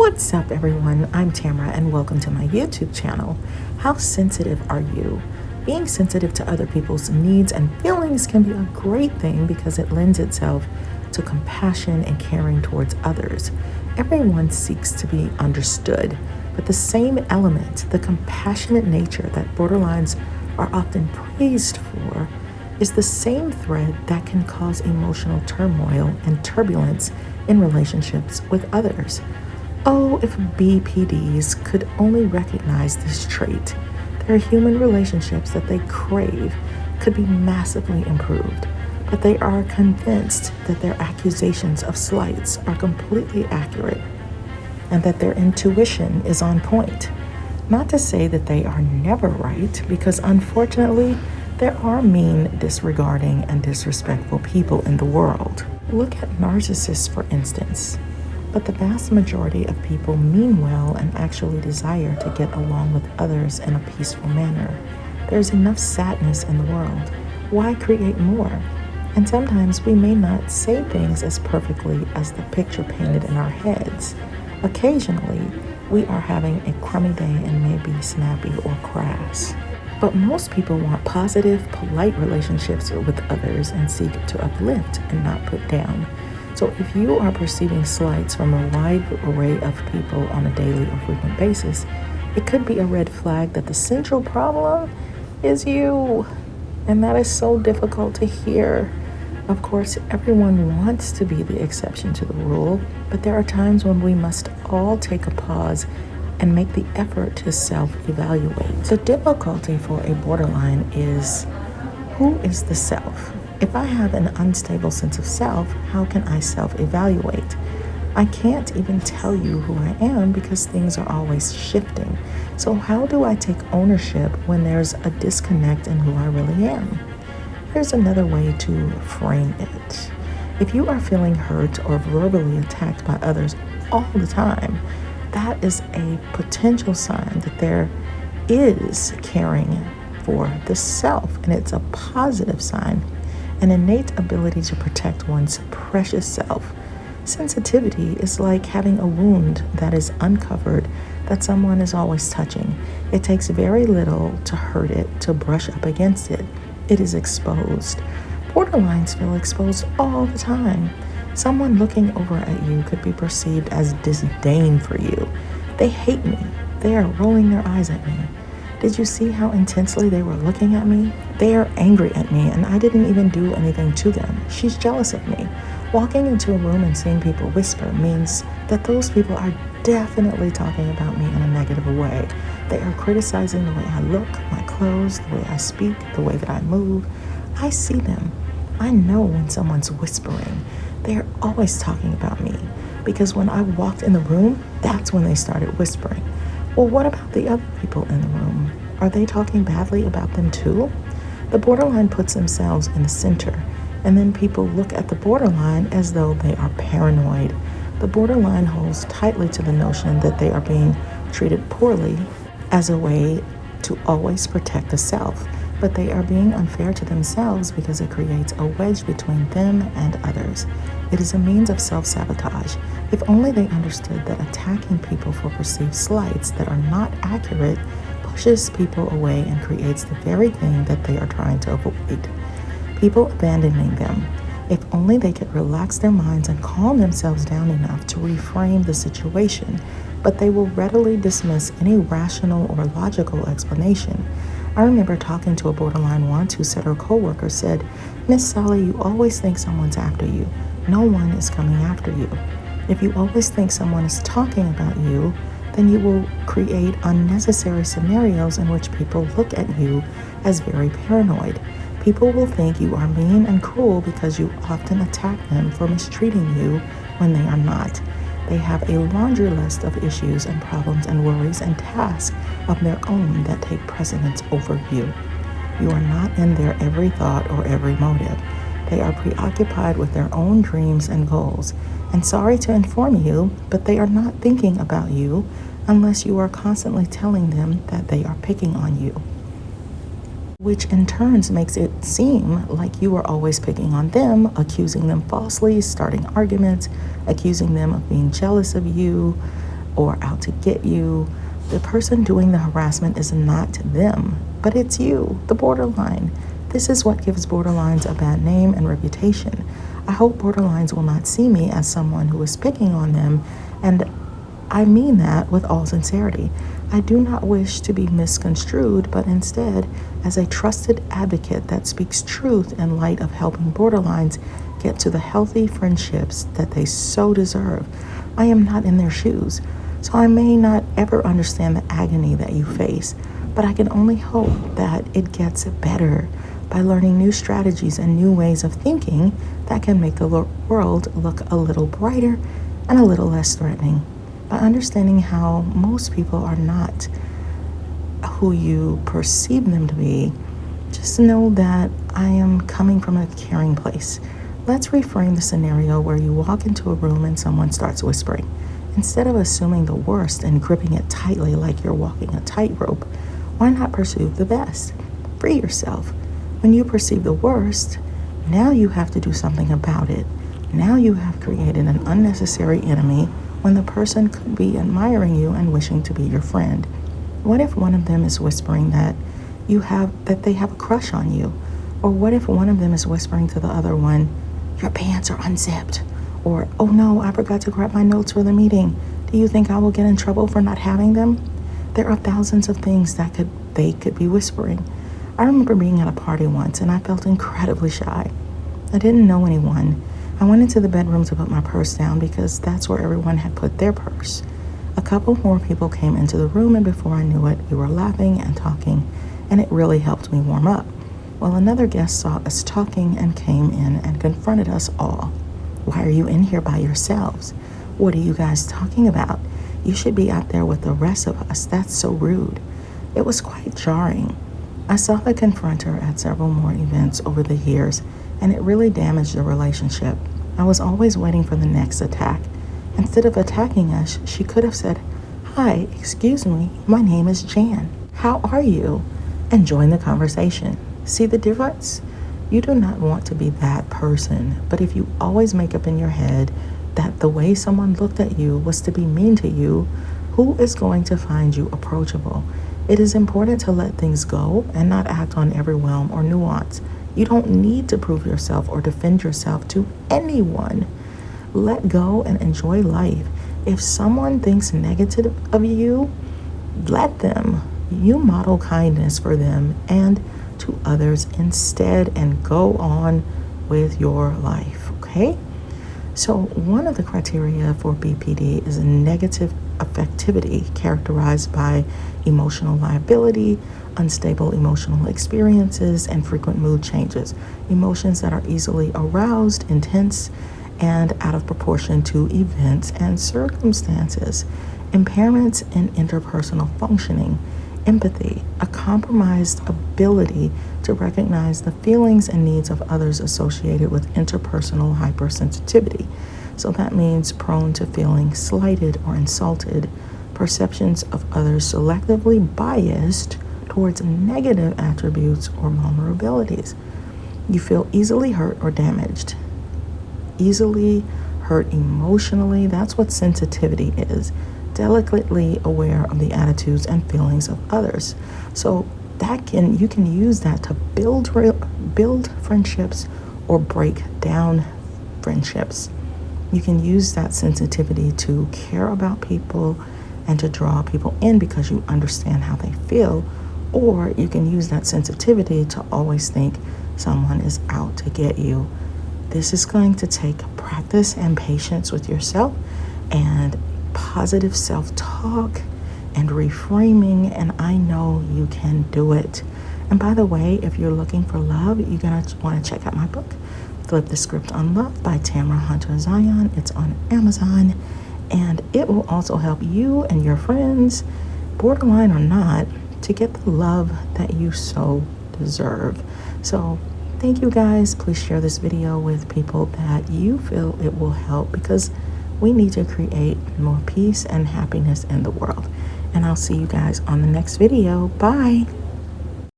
What's up, everyone? I'm Tamara, and welcome to my YouTube channel. How sensitive are you? Being sensitive to other people's needs and feelings can be a great thing because it lends itself to compassion and caring towards others. Everyone seeks to be understood, but the same element, the compassionate nature that borderlines are often praised for, is the same thread that can cause emotional turmoil and turbulence in relationships with others. Oh, if BPDs could only recognize this trait, their human relationships that they crave could be massively improved. But they are convinced that their accusations of slights are completely accurate and that their intuition is on point. Not to say that they are never right, because unfortunately, there are mean, disregarding, and disrespectful people in the world. Look at narcissists, for instance. But the vast majority of people mean well and actually desire to get along with others in a peaceful manner. There's enough sadness in the world. Why create more? And sometimes we may not say things as perfectly as the picture painted in our heads. Occasionally, we are having a crummy day and may be snappy or crass. But most people want positive, polite relationships with others and seek to uplift and not put down. So if you are perceiving slights from a wide array of people on a daily or frequent basis, it could be a red flag that the central problem is you. And that is so difficult to hear. Of course, everyone wants to be the exception to the rule, but there are times when we must all take a pause and make the effort to self-evaluate. The difficulty for a borderline is, who is the self? If I have an unstable sense of self, how can I self-evaluate? I can't even tell you who I am because things are always shifting. So how do I take ownership when there's a disconnect in who I really am? Here's another way to frame it. If you are feeling hurt or verbally attacked by others all the time, that is a potential sign that there is caring for the self, and it's a positive sign. An innate ability to protect one's precious self. Sensitivity is like having a wound that is uncovered that someone is always touching. It takes very little to hurt it, to brush up against it. It is exposed. Borderlines feel exposed all the time. Someone looking over at you could be perceived as disdain for you. They hate me. They are rolling their eyes at me. Did you see how intensely they were looking at me? They are angry at me, and I didn't even do anything to them. She's jealous of me. Walking into a room and seeing people whisper means that those people are definitely talking about me in a negative way. They are criticizing the way I look, my clothes, the way I speak, the way that I move. I see them. I know when someone's whispering. They are always talking about me, because when I walked in the room, that's when they started whispering. Well, what about the other people in the room? Are they talking badly about them too? The borderline puts themselves in the center, and then people look at the borderline as though they are paranoid. The borderline holds tightly to the notion that they are being treated poorly as a way to always protect the self, but they are being unfair to themselves because it creates a wedge between them and others. It is a means of self-sabotage. If only they understood that attacking people for perceived slights that are not accurate pushes people away and creates the very thing that they are trying to avoid. People abandoning them. If only they could relax their minds and calm themselves down enough to reframe the situation, but they will readily dismiss any rational or logical explanation. I remember talking to a borderline once who said her coworker said, "Miss Sally, you always think someone's after you. No one is coming after you." If you always think someone is talking about you, then you will create unnecessary scenarios in which people look at you as very paranoid. People will think you are mean and cruel because you often attack them for mistreating you when they are not. They have a laundry list of issues and problems and worries and tasks of their own that take precedence over you. You are not in their every thought or every motive. They are preoccupied with their own dreams and goals. And sorry to inform you, but they are not thinking about you unless you are constantly telling them that they are picking on you. which in turns makes it seem like you are always picking on them, accusing them falsely, starting arguments, accusing them of being jealous of you, or out to get you. The person doing the harassment is not them, but it's you, the borderline. This is what gives borderlines a bad name and reputation. I hope borderlines will not see me as someone who is picking on them, and I mean that with all sincerity. I do not wish to be misconstrued, but instead as a trusted advocate that speaks truth in light of helping borderlines get to the healthy friendships that they so deserve. I am not in their shoes, so I may not ever understand the agony that you face, but I can only hope that it gets better by learning new strategies and new ways of thinking that can make the world look a little brighter and a little less threatening. By understanding how most people are not who you perceive them to be, just know that I am coming from a caring place. Let's reframe the scenario where you walk into a room and someone starts whispering. Instead of assuming the worst and gripping it tightly like you're walking a tightrope, why not pursue the best? Free yourself. When you perceive the worst, now you have to do something about it. Now you have created an unnecessary enemy when the person could be admiring you and wishing to be your friend. What if one of them is whispering that they have a crush on you? Or what if one of them is whispering to the other one, your pants are unzipped? Or, oh no, I forgot to grab my notes for the meeting. Do you think I will get in trouble for not having them? There are thousands of things that they could be whispering. I remember being at a party once and I felt incredibly shy. I didn't know anyone. I went into the bedroom to put my purse down because that's where everyone had put their purse. A couple more people came into the room, and before I knew it, we were laughing and talking, and it really helped me warm up. Well, another guest saw us talking and came in and confronted us all. Why are you in here by yourselves? What are you guys talking about? You should be out there with the rest of us. That's so rude. It was quite jarring. I saw the confronter at several more events over the years, and it really damaged the relationship. I was always waiting for the next attack. Instead of attacking us, she could have said, hi, excuse me, my name is Jan. How are you? And join the conversation. See the difference? You do not want to be that person, but if you always make up in your head that the way someone looked at you was to be mean to you, who is going to find you approachable? It is important to let things go and not act on every whim or nuance. You don't need to prove yourself or defend yourself to anyone. Let go and enjoy life. If someone thinks negative of you, let them. You model kindness for them and to others instead and go on with your life, okay? So one of the criteria for BPD is a negative affectivity characterized by emotional liability, unstable emotional experiences, and frequent mood changes. Emotions that are easily aroused, intense, and out of proportion to events and circumstances. Impairments in interpersonal functioning, empathy, a compromised ability to recognize the feelings and needs of others associated with interpersonal hypersensitivity. So that means prone to feeling slighted or insulted, perceptions of others selectively biased towards negative attributes or vulnerabilities. You feel easily hurt or damaged. Easily hurt emotionally, that's what sensitivity is. Delicately aware of the attitudes and feelings of others. So you can use that to build friendships or break down friendships. You can use that sensitivity to care about people and to draw people in because you understand how they feel, or you can use that sensitivity to always think someone is out to get you. This is going to take practice and patience with yourself and positive self-talk and reframing, and I know you can do it. And by the way, if you're looking for love, you're going to want to check out my book, Flip the Script on Love by Tamara Hunter Zyon. It's on Amazon, and it will also help you and your friends, borderline or not, to get the love that you so deserve. So thank you guys. Please share this video with people that you feel it will help, because we need to create more peace and happiness in the world. And I'll see you guys on the next video. Bye.